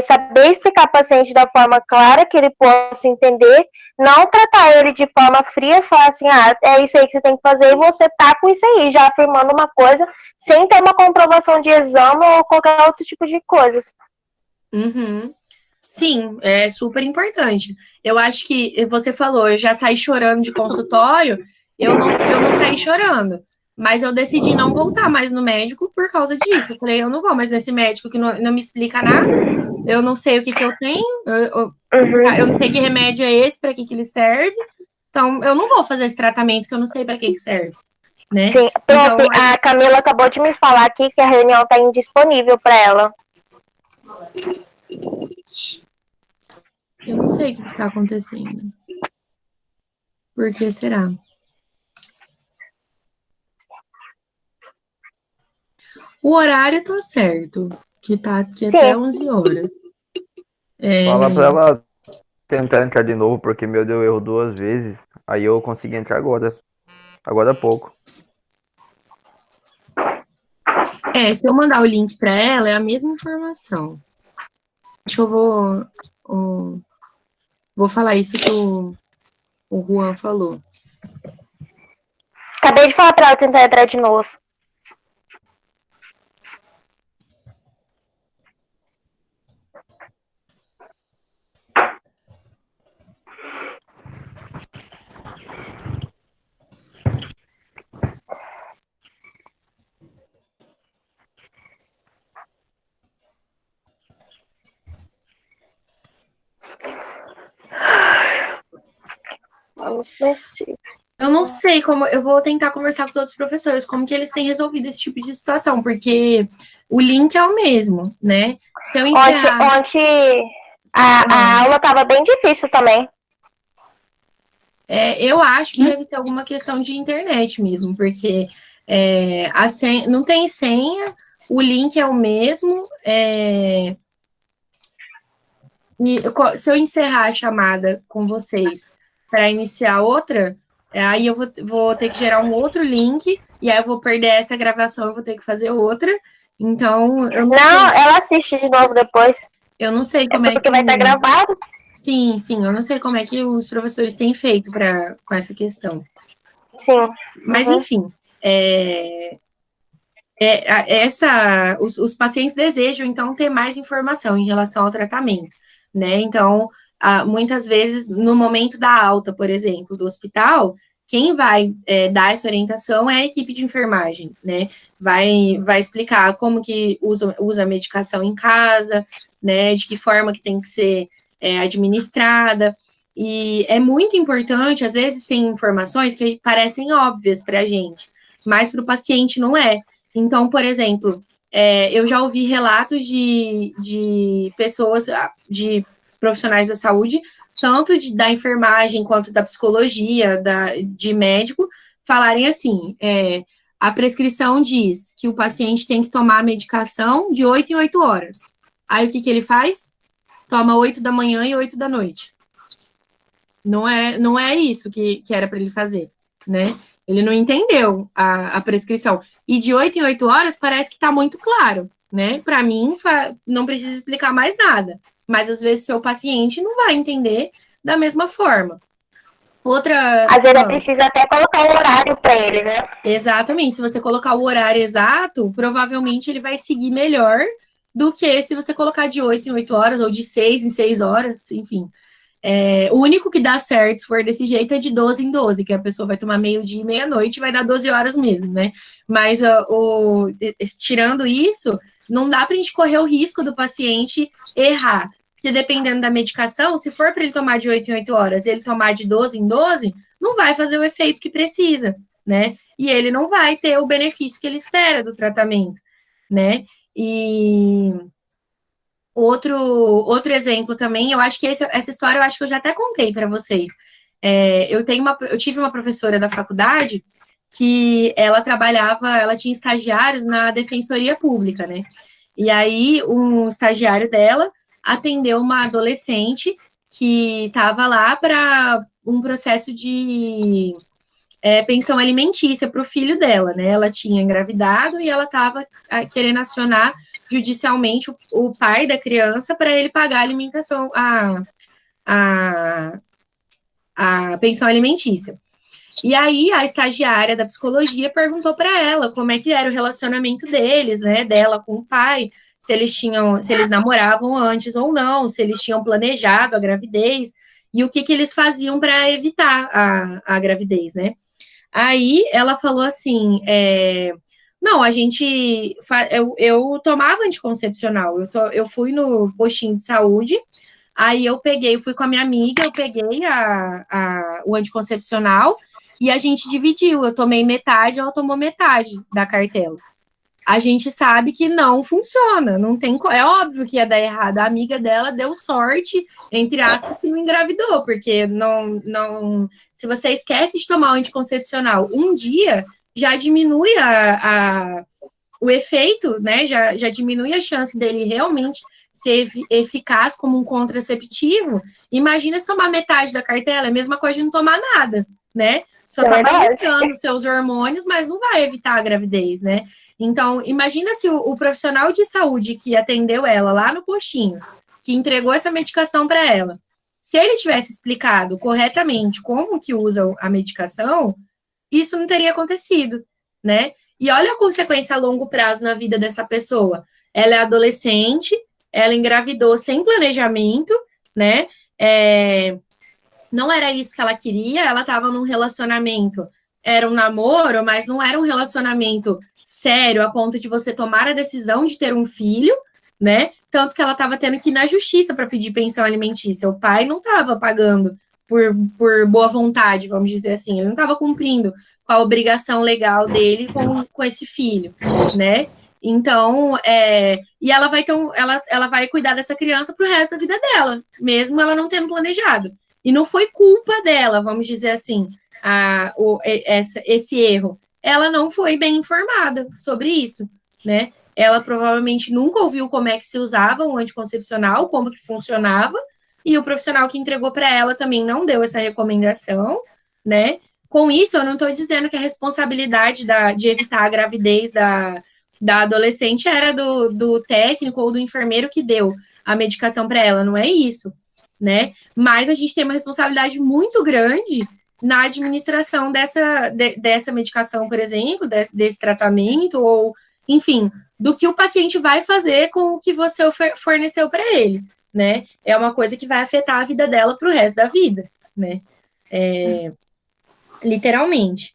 saber explicar ao paciente da forma clara que ele possa entender, não tratar ele de forma fria, falar assim, é isso aí que você tem que fazer, e você tá com isso aí, já afirmando uma coisa, sem ter uma comprovação de exame ou qualquer outro tipo de coisas. Uhum. Sim, é super importante. Eu acho que você falou, eu já saí chorando de consultório, eu não saí chorando, mas eu decidi não voltar mais no médico por causa disso. Eu falei, eu não vou mais nesse médico que não me explica nada, eu não sei o que eu tenho, eu não sei que remédio é esse, para que ele serve, então eu não vou fazer esse tratamento que eu não sei para que serve, né? Sim, pronto, então, a Camila acabou de me falar aqui que a reunião está indisponível para ela. Eu não sei o que está acontecendo. Por que será? O horário tá certo, que tá aqui até 11 horas. Fala pra ela tentar entrar de novo, porque meu deu erro 2 vezes. Aí eu consegui entrar agora há pouco. Se eu mandar o link pra ela, é a mesma informação. Acho que eu vou falar isso que o Juan falou. Acabei de falar pra ela tentar entrar de novo. Eu não sei como, eu vou tentar conversar com os outros professores, como que eles têm resolvido esse tipo de situação, porque o link é o mesmo, né? Se eu Ontem a aula estava bem difícil também. Eu acho que deve ser alguma questão de internet mesmo, porque não tem senha, o link é o mesmo. Se eu encerrar a chamada com vocês para iniciar outra, aí eu vou ter que gerar um outro link, e aí eu vou perder essa gravação, eu vou ter que fazer outra. Então, eu não sei. Ela assiste de novo depois. Eu não sei como porque vai estar gravado. Sim, eu não sei como é que os professores têm feito com essa questão. Sim. Mas, enfim, os pacientes desejam, então, ter mais informação em relação ao tratamento, né? Então, muitas vezes, no momento da alta, por exemplo, do hospital, quem vai dar essa orientação é a equipe de enfermagem, né? Vai explicar como que usa a medicação em casa, né? De que forma que tem que ser administrada. E é muito importante, às vezes tem informações que parecem óbvias para a gente, mas para o paciente não é. Então, por exemplo, eu já ouvi relatos de pessoas, de profissionais da saúde, tanto da enfermagem quanto da psicologia, de médico, falarem assim, a prescrição diz que o paciente tem que tomar a medicação de 8 em 8 horas. Aí, o que ele faz? Toma 8 da manhã e 8 da noite. Não é isso que era para ele fazer, né? Ele não entendeu a prescrição. E de 8 em 8 horas parece que está muito claro, né? Para mim, não precisa explicar mais nada. Mas, às vezes, o seu paciente não vai entender da mesma forma. Às vezes precisa até colocar o horário para ele, né? Exatamente. Se você colocar o horário exato, provavelmente ele vai seguir melhor do que se você colocar de 8 em 8 horas ou de 6 em 6 horas, enfim. O único que dá certo, se for desse jeito, é de 12 em 12, que a pessoa vai tomar meio-dia e meia-noite e vai dar 12 horas mesmo, né? Mas, tirando isso, não dá pra gente correr o risco do paciente errar. Porque dependendo da medicação, se for para ele tomar de 8 em 8 horas e ele tomar de 12 em 12, não vai fazer o efeito que precisa, né? E ele não vai ter o benefício que ele espera do tratamento, né? E outro exemplo também, eu acho que essa história eu acho que eu já até contei para vocês. Eu tive uma professora da faculdade que ela tinha estagiários na defensoria pública, né? E aí um estagiário dela atendeu uma adolescente que estava lá para um processo de pensão alimentícia para o filho dela, né? Ela tinha engravidado e ela estava querendo acionar judicialmente o pai da criança para ele pagar a alimentação, a pensão alimentícia. E aí a estagiária da psicologia perguntou para ela como é que era o relacionamento deles, né? Dela com o pai, se eles namoravam antes ou não, se eles tinham planejado a gravidez e o que eles faziam para evitar a gravidez, né? Aí ela falou assim, não, eu tomava anticoncepcional, eu fui no postinho de saúde, aí fui com a minha amiga, eu peguei o anticoncepcional e a gente dividiu, eu tomei metade, ela tomou metade da cartela. A gente sabe que não funciona, não tem, é óbvio que ia dar errado. A amiga dela deu sorte, entre aspas, que não engravidou, porque não, se você esquece de tomar o anticoncepcional um dia, já diminui o efeito, né? Já diminui a chance dele realmente ser eficaz como um contraceptivo. Imagina se tomar metade da cartela, é a mesma coisa de não tomar nada, né? Só tá aumentando seus hormônios, mas não vai evitar a gravidez, né? Então, imagina se o profissional de saúde que atendeu ela lá no postinho, que entregou essa medicação para ela, se ele tivesse explicado corretamente como que usa a medicação, isso não teria acontecido, né? E olha a consequência a longo prazo na vida dessa pessoa. Ela é adolescente, ela engravidou sem planejamento, né? Não era isso que ela queria, ela estava num relacionamento, era um namoro, mas não era um relacionamento sério a ponto de você tomar a decisão de ter um filho, né? Tanto que ela estava tendo que ir na justiça para pedir pensão alimentícia. O pai não estava pagando por boa vontade, vamos dizer assim. Ele não estava cumprindo com a obrigação legal dele com esse filho, né? Então, e ela vai ela vai cuidar dessa criança pro resto da vida dela, mesmo ela não tendo planejado. E não foi culpa dela, vamos dizer assim, esse erro. Ela não foi bem informada sobre isso, né? Ela provavelmente nunca ouviu como é que se usava o anticoncepcional, como que funcionava, e o profissional que entregou para ela também não deu essa recomendação, né? Com isso, eu não estou dizendo que a responsabilidade de evitar a gravidez da adolescente era do técnico ou do enfermeiro que deu a medicação para ela, não é isso, né? Mas a gente tem uma responsabilidade muito grande na administração dessa medicação, por exemplo, desse tratamento, ou, enfim, do que o paciente vai fazer com o que você forneceu para ele, né? É uma coisa que vai afetar a vida dela para o resto da vida, né? Literalmente.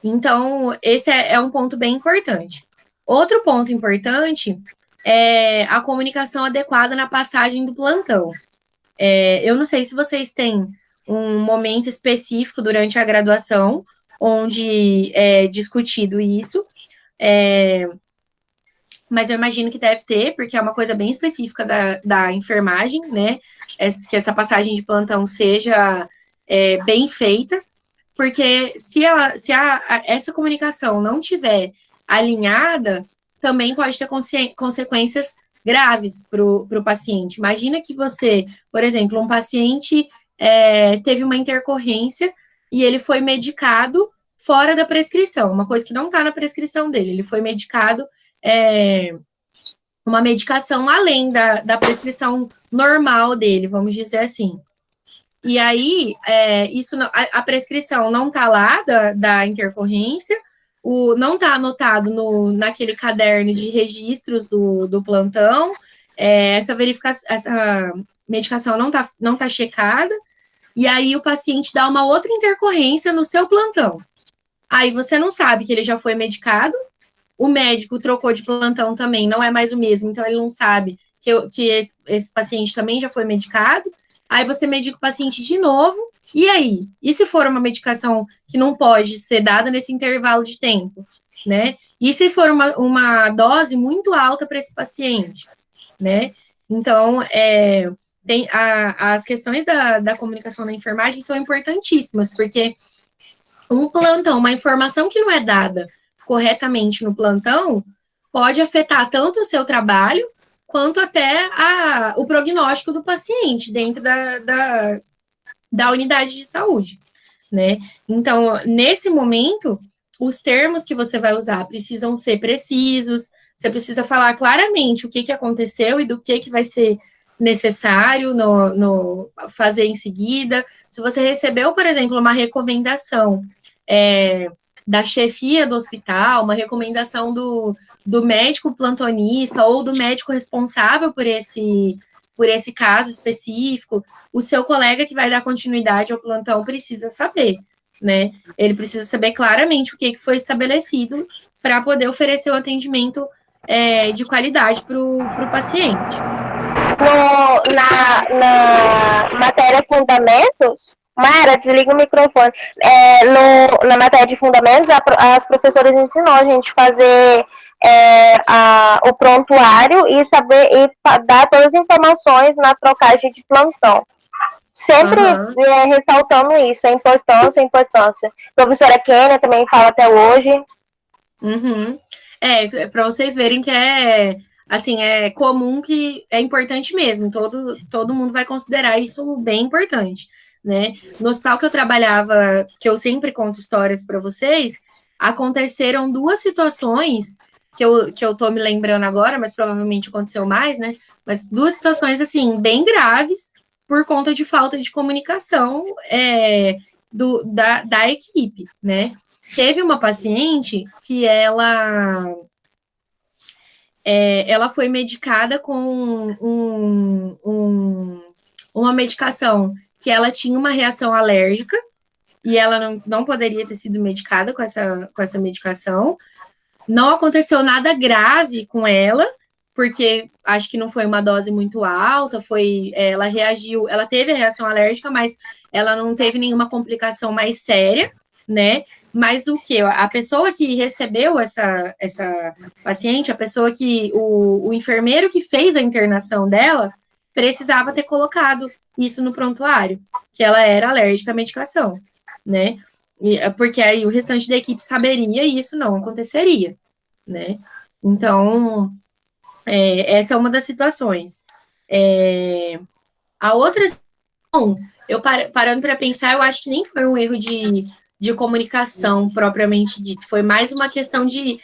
Então, esse é um ponto bem importante. Outro ponto importante é a comunicação adequada na passagem do plantão. Eu não sei se vocês têm um momento específico durante a graduação onde é discutido isso, mas eu imagino que deve ter, porque é uma coisa bem específica da enfermagem, né? Que essa passagem de plantão seja bem feita, porque se essa comunicação não tiver alinhada, também pode ter consequências graves para o paciente. Imagina que você, por exemplo, um paciente teve uma intercorrência e ele foi medicado fora da prescrição, uma coisa que não está na prescrição dele, ele foi medicado uma medicação além da prescrição normal dele, vamos dizer assim. E aí, a prescrição não está lá da intercorrência, não está anotado naquele caderno de registros do plantão, essa medicação não tá checada, e aí o paciente dá uma outra intercorrência no seu plantão. Aí você não sabe que ele já foi medicado, o médico trocou de plantão também, não é mais o mesmo, então ele não sabe que esse paciente também já foi medicado. Aí você medica o paciente de novo, e aí? E se for uma medicação que não pode ser dada nesse intervalo de tempo, né? E se for uma dose muito alta para esse paciente, né? Então, as questões da comunicação na enfermagem são importantíssimas, porque um plantão, uma informação que não é dada corretamente no plantão, pode afetar tanto o seu trabalho, quanto até o prognóstico do paciente dentro da unidade de saúde, né? Então, nesse momento, os termos que você vai usar precisam ser precisos, você precisa falar claramente o que aconteceu e do que vai ser necessário no fazer em seguida. Se você recebeu, por exemplo, uma recomendação da chefia do hospital, uma recomendação do médico plantonista ou do médico responsável por esse caso específico, o seu colega que vai dar continuidade ao plantão precisa saber, né? Ele precisa saber claramente o que foi estabelecido para poder oferecer o atendimento de qualidade para o paciente. Na matéria fundamentos, Mara, desliga o microfone. Na matéria de fundamentos, as professoras ensinou a gente fazer o prontuário e dar todas as informações na trocagem de plantão. Sempre ressaltando isso, a importância. A professora Kênia também fala até hoje. Para vocês verem que é comum, que é importante mesmo, todo mundo vai considerar isso bem importante, né? No hospital que eu trabalhava, que eu sempre conto histórias para vocês, aconteceram 2 situações que eu tô me lembrando agora, mas provavelmente aconteceu mais, né? Mas 2 situações, assim, bem graves por conta de falta de comunicação da equipe, né? Teve uma paciente que ela foi medicada com uma medicação que ela tinha uma reação alérgica e ela não poderia ter sido medicada com essa medicação. Não aconteceu nada grave com ela, porque acho que não foi uma dose muito alta, ela reagiu, ela teve a reação alérgica, mas ela não teve nenhuma complicação mais séria, né? Mas a pessoa que recebeu essa paciente, a pessoa que o enfermeiro que fez a internação dela, precisava ter colocado isso no prontuário, que ela era alérgica à medicação, né? Porque aí o restante da equipe saberia e isso não aconteceria, né? Então, essa é uma das situações. A outra situação, eu parando para pensar, eu acho que nem foi um erro de comunicação propriamente dito, foi mais uma questão de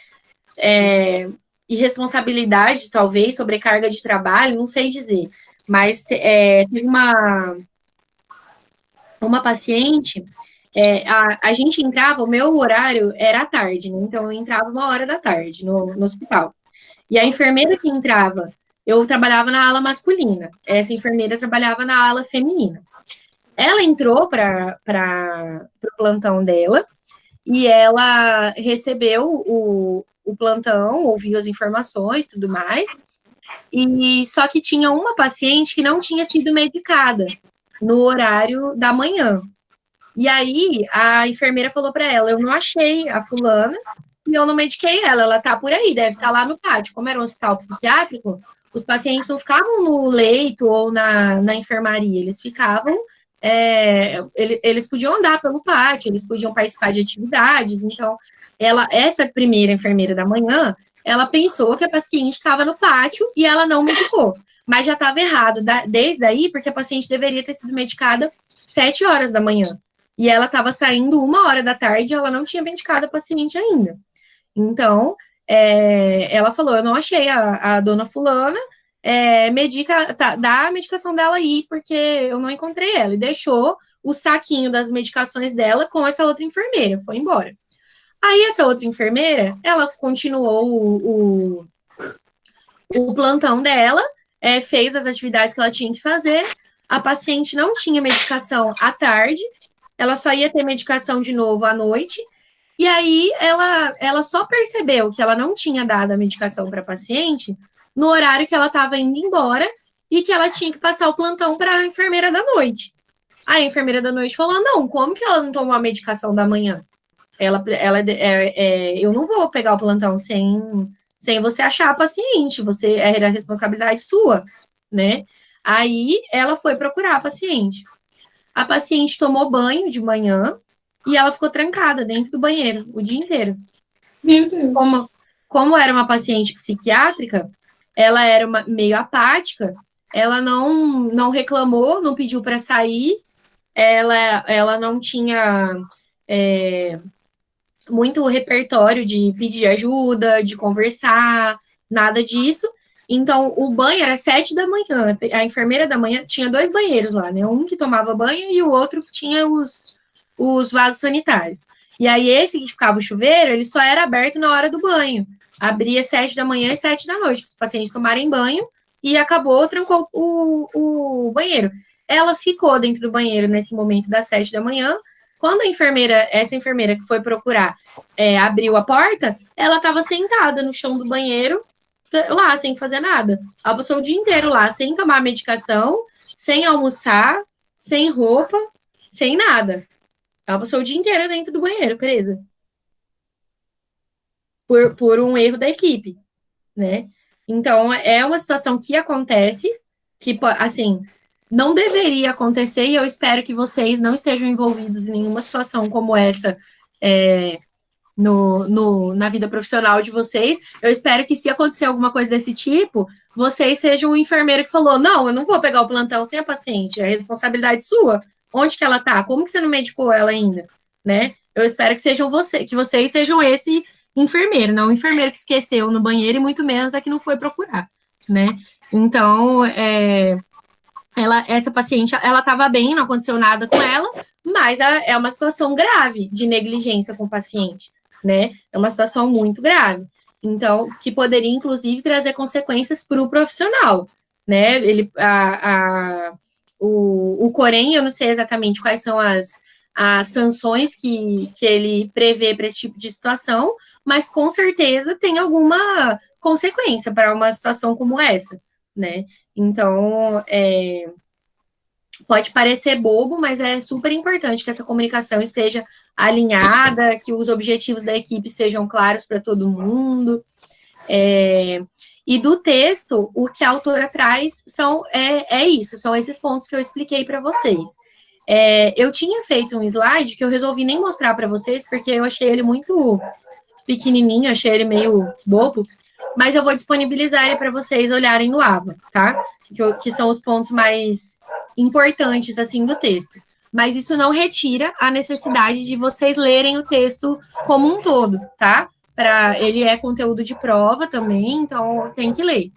irresponsabilidade, talvez, sobrecarga de trabalho, não sei dizer. Mas teve uma paciente, a gente entrava, o meu horário era à tarde, né? Então eu entrava 1h da tarde no hospital. E a enfermeira que entrava, eu trabalhava na ala masculina, essa enfermeira trabalhava na ala feminina. Ela entrou para o plantão dela e ela recebeu o plantão, ouviu as informações, tudo mais, e só que tinha uma paciente que não tinha sido medicada no horário da manhã. E aí a enfermeira falou para ela: eu não achei a fulana e eu não mediquei ela tá por aí, deve estar lá no pátio. Como era um hospital psiquiátrico, os pacientes não ficavam no leito ou na enfermaria, eles ficavam. Eles podiam andar pelo pátio, eles podiam participar de atividades. Então, essa primeira enfermeira da manhã, ela pensou que a paciente estava no pátio e ela não medicou. Mas já estava errado desde aí, porque a paciente deveria ter sido medicada 7h da manhã. E ela estava saindo 1h da tarde e ela não tinha medicado a paciente ainda. Então, ela falou: eu não achei a dona fulana, dá a medicação dela aí, porque eu não encontrei ela. E deixou o saquinho das medicações dela com essa outra enfermeira, foi embora. Aí essa outra enfermeira, ela continuou o plantão dela, fez as atividades que ela tinha que fazer, a paciente não tinha medicação à tarde, ela só ia ter medicação de novo à noite, e aí ela só percebeu que ela não tinha dado a medicação para a paciente no horário que ela estava indo embora e que ela tinha que passar o plantão para a enfermeira da noite. Aí a enfermeira da noite falou: não, como que ela não tomou a medicação da manhã? Eu não vou pegar o plantão sem você achar a paciente, era responsabilidade sua, né? Aí ela foi procurar a paciente. A paciente tomou banho de manhã e ela ficou trancada dentro do banheiro o dia inteiro. Meu Deus. Como era uma paciente psiquiátrica, ela era meio apática, ela não reclamou, não pediu para sair, ela não tinha muito repertório de pedir ajuda, de conversar, nada disso. Então, o banho era 7h. A enfermeira da manhã tinha 2 banheiros lá, né? Um que tomava banho e o outro que tinha os vasos sanitários. E aí, esse que ficava o chuveiro, ele só era aberto na hora do banho. Abria 7h e 7h para os pacientes tomarem banho e acabou, trancou o banheiro. Ela ficou dentro do banheiro nesse momento das 7h. Quando essa enfermeira que foi procurar, abriu a porta, ela estava sentada no chão do banheiro, lá, sem fazer nada. Ela passou o dia inteiro lá, sem tomar medicação, sem almoçar, sem roupa, sem nada. Ela passou o dia inteiro dentro do banheiro, presa. Por um erro da equipe, né? Então, é uma situação que acontece, que, assim, não deveria acontecer, e eu espero que vocês não estejam envolvidos em nenhuma situação como essa na vida profissional de vocês. Eu espero que, se acontecer alguma coisa desse tipo, vocês sejam o enfermeiro que falou: não, eu não vou pegar o plantão sem a paciente, é responsabilidade sua. Onde que ela tá? Como que você não medicou ela ainda? Né? Eu espero que vocês sejam esse enfermeiro, não o enfermeiro que esqueceu no banheiro e muito menos a que não foi procurar, né? Então, essa paciente, ela estava bem, não aconteceu nada com ela, mas é uma situação grave de negligência com o paciente, né? É uma situação muito grave. Então, que poderia, inclusive, trazer consequências para o profissional, né? O Corém, eu não sei exatamente quais são as sanções que ele prevê para esse tipo de situação, mas com certeza tem alguma consequência para uma situação como essa, né? Então, pode parecer bobo, mas é super importante que essa comunicação esteja alinhada, que os objetivos da equipe sejam claros para todo mundo. E do texto, o que a autora traz são esses pontos que eu expliquei para vocês. Eu tinha feito um slide que eu resolvi nem mostrar para vocês, porque eu achei ele muito pequenininho, achei ele meio bobo, mas eu vou disponibilizar ele para vocês olharem no AVA, tá? Que são os pontos mais importantes, assim, do texto. Mas isso não retira a necessidade de vocês lerem o texto como um todo, tá? Ele é conteúdo de prova também, então tem que ler.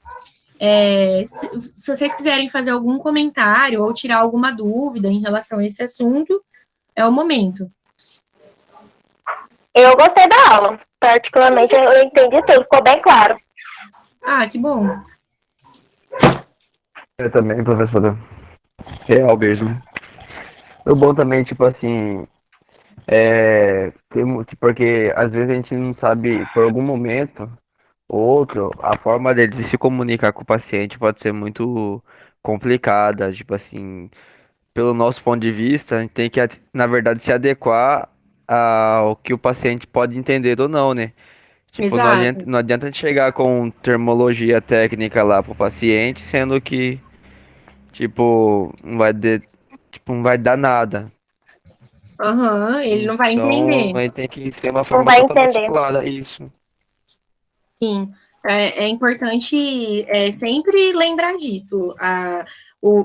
Se vocês quiserem fazer algum comentário ou tirar alguma dúvida em relação a esse assunto, é o momento. Eu gostei da aula. Particularmente, eu entendi tudo, ficou bem claro. Ah, que bom. Eu também, professora. Real mesmo. O bom também, tipo assim, porque às vezes a gente não sabe, por algum momento ou outro, a forma dele de se comunicar com o paciente pode ser muito complicada, tipo assim, pelo nosso ponto de vista, a gente tem que, na verdade, se adequar ao que o paciente pode entender ou não, né? Tipo, Exato. não adianta a gente chegar com terminologia técnica lá pro paciente, sendo que, tipo, não vai dar nada. Ele não vai Então, entender. aí tem que ser uma Não forma vai totalmente entender. clara, isso. Sim, é importante sempre lembrar disso.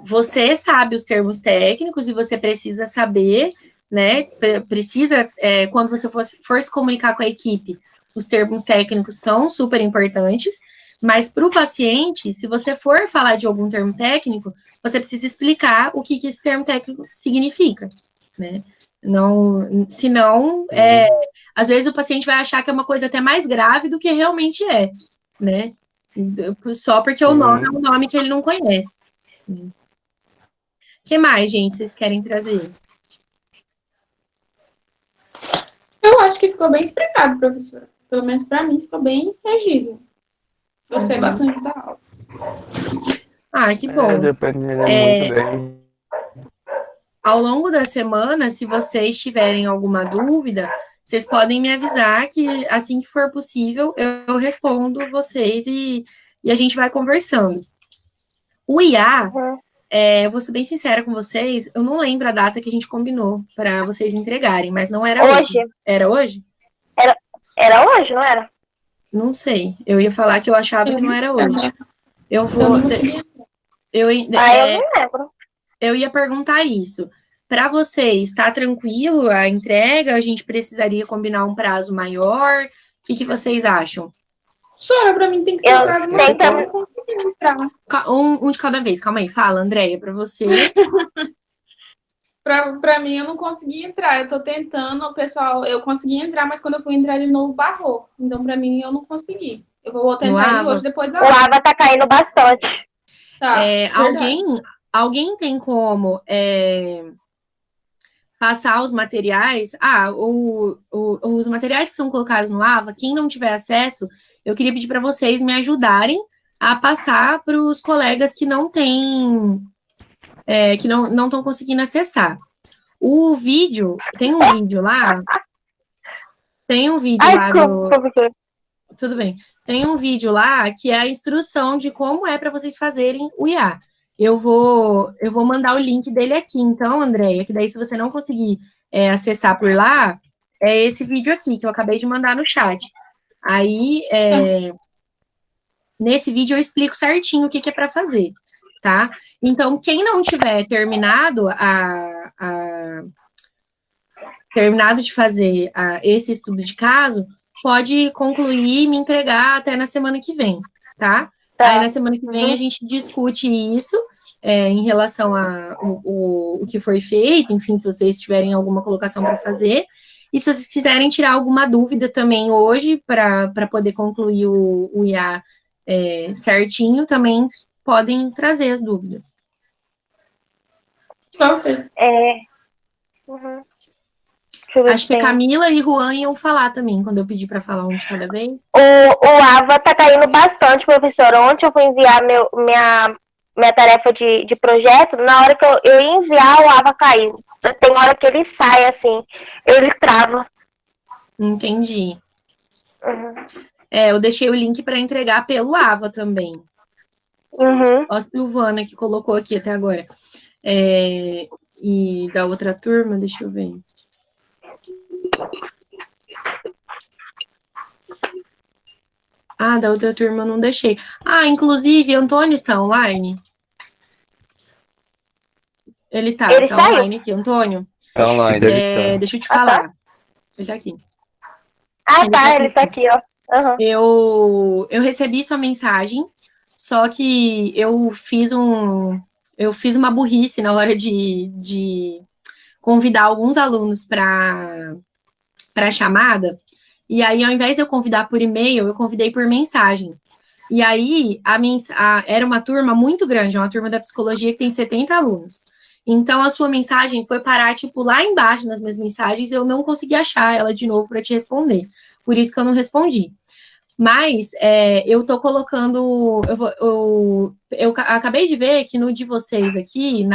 Você sabe os termos técnicos e você precisa saber, né? Precisa, quando você for se comunicar com a equipe, os termos técnicos são super importantes, mas para o paciente, se você for falar de algum termo técnico, você precisa explicar o que esse termo técnico significa, né? Não, senão, às vezes o paciente vai achar que é uma coisa até mais grave do que realmente é, né? Só porque o nome é um nome que ele não conhece. O que mais, gente, vocês querem trazer? Eu acho que ficou bem explicado, professora. Pelo menos para mim ficou bem legível. Gostei bastante da aula. Ah, que bom. Depende muito bem. Ao longo da semana, se vocês tiverem alguma dúvida, vocês podem me avisar que assim que for possível, eu respondo vocês e a gente vai conversando. O IA, eu vou ser bem sincera com vocês, eu não lembro a data que a gente combinou para vocês entregarem, mas não era hoje. Era hoje? Era hoje, não era? Não sei. Eu ia falar que eu achava que não era hoje. Eu vou. Eu não lembro. Eu ia perguntar isso. Para vocês, está tranquilo a entrega? A gente precisaria combinar um prazo maior? O que vocês acham? Sora, para mim tem que ser prazo maior. Um de cada vez. Calma aí, fala, Andréia, para você. Para mim, eu não consegui entrar. Eu tô tentando, pessoal. Eu consegui entrar, mas quando eu fui entrar de novo, barrou. Então, para mim, eu não consegui. Eu vou tentar ele hoje, depois da aula. O AVA tá caindo bastante. Tá, alguém tem como passar os materiais? Os materiais que são colocados no AVA, quem não tiver acesso, eu queria pedir para vocês me ajudarem a passar para os colegas que não têm, que não estão conseguindo acessar. O vídeo, tem um vídeo lá. Tudo bem. Tem um vídeo lá que é a instrução de como é para vocês fazerem o IA. Eu vou mandar o link dele aqui, então, Andréia, que daí se você não conseguir acessar por lá, é esse vídeo aqui, que eu acabei de mandar no chat. Aí, nesse vídeo eu explico certinho o que é para fazer, tá? Então, quem não tiver terminado de fazer esse estudo de caso, pode concluir e me entregar até na semana que vem, tá? Aí, na semana que vem, a gente discute isso em relação o que foi feito, enfim, se vocês tiverem alguma colocação para fazer. E se vocês quiserem tirar alguma dúvida também hoje, para poder concluir o IA certinho, também podem trazer as dúvidas. Acho que Camila e Juan iam falar também, quando eu pedi para falar um de cada vez. O AVA tá caindo bastante, professora. Ontem eu fui enviar minha tarefa de projeto, na hora que eu ia enviar, o AVA caiu. Tem hora que ele sai, assim, ele trava. Entendi. Eu deixei o link para entregar pelo Ava também. Uhum. Ó, a Silvana que colocou aqui até agora. E da outra turma, deixa eu ver. Da outra turma eu não deixei. Inclusive, Antônio está online? Ele tá online aqui, Antônio. Tá online, deve estar. Deixa eu te falar. Deixa aqui. Ele tá aqui, ó. Uhum. Eu recebi sua mensagem, só que eu fiz uma burrice na hora de convidar alguns alunos para a chamada. E aí, ao invés de eu convidar por e-mail, eu convidei por mensagem. E aí, era uma turma muito grande, uma turma da psicologia que tem 70 alunos. Então, a sua mensagem foi parar, tipo, lá embaixo nas minhas mensagens, eu não consegui achar ela de novo para te responder. Por isso que eu não respondi. Mas eu tô colocando. Eu acabei de ver que no de vocês aqui,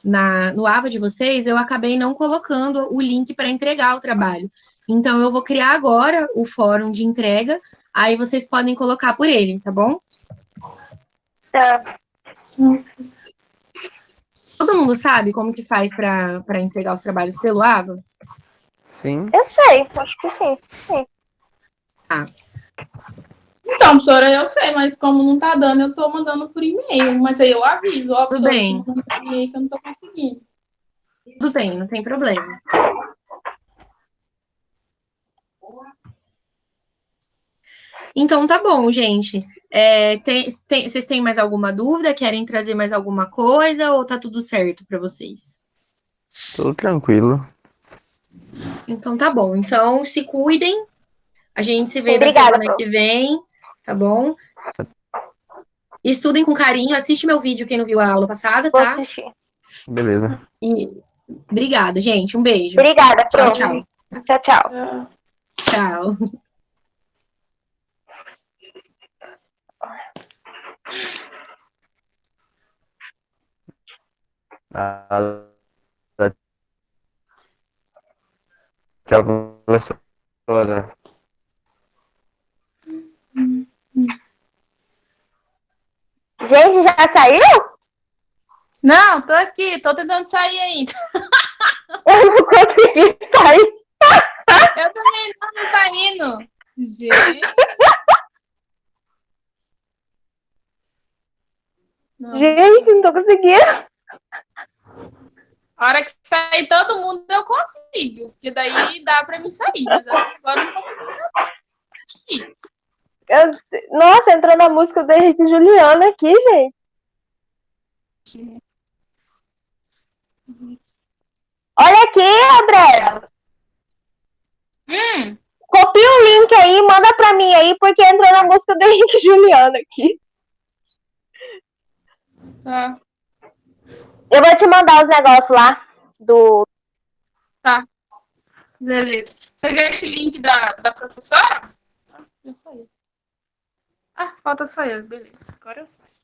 no Ava de vocês, eu acabei não colocando o link para entregar o trabalho. Então, eu vou criar agora o fórum de entrega, aí vocês podem colocar por ele, tá bom? Tá. Todo mundo sabe como que faz para entregar os trabalhos pelo Ava? Sim. Eu sei, acho que sim. Então, professora, eu sei, mas como não tá dando, eu tô mandando por e-mail. Mas aí eu aviso, ó, Tudo professora, bem. eu tô mandando por e-mail que eu não tô conseguindo. Tudo bem, não tem problema. Então, tá bom, gente. Vocês têm mais alguma dúvida? Querem trazer mais alguma coisa? Ou tá tudo certo para vocês? Tudo tranquilo. Então, tá bom. Então, se cuidem. A gente se vê Obrigada, na semana que vem, tá bom? Estudem com carinho. Assiste meu vídeo, quem não viu a aula passada, Vou tá? assistir. Beleza. E obrigada, gente. Um beijo. Obrigada, Tchau, Pro. tchau. Tchau. Tchau. Nada. Tchau, professora. Gente, já saiu? Não, tô aqui, tô tentando sair ainda. Eu não consegui sair. Eu também não tá indo. Gente. Não. Gente, não tô conseguindo. A hora que sair todo mundo, eu consigo. Porque daí dá pra mim sair. Mas agora eu não consigo. Nossa, entrou na música do Henrique e Juliana aqui, gente. Olha aqui, Andréa. Copia o link aí, manda pra mim aí, porque entrou na música do Henrique e Juliana aqui. Tá. Eu vou te mandar os negócios lá do... Tá. Beleza. Você quer esse link da professora? Já saiu. Falta só eu. Beleza. Agora eu saio.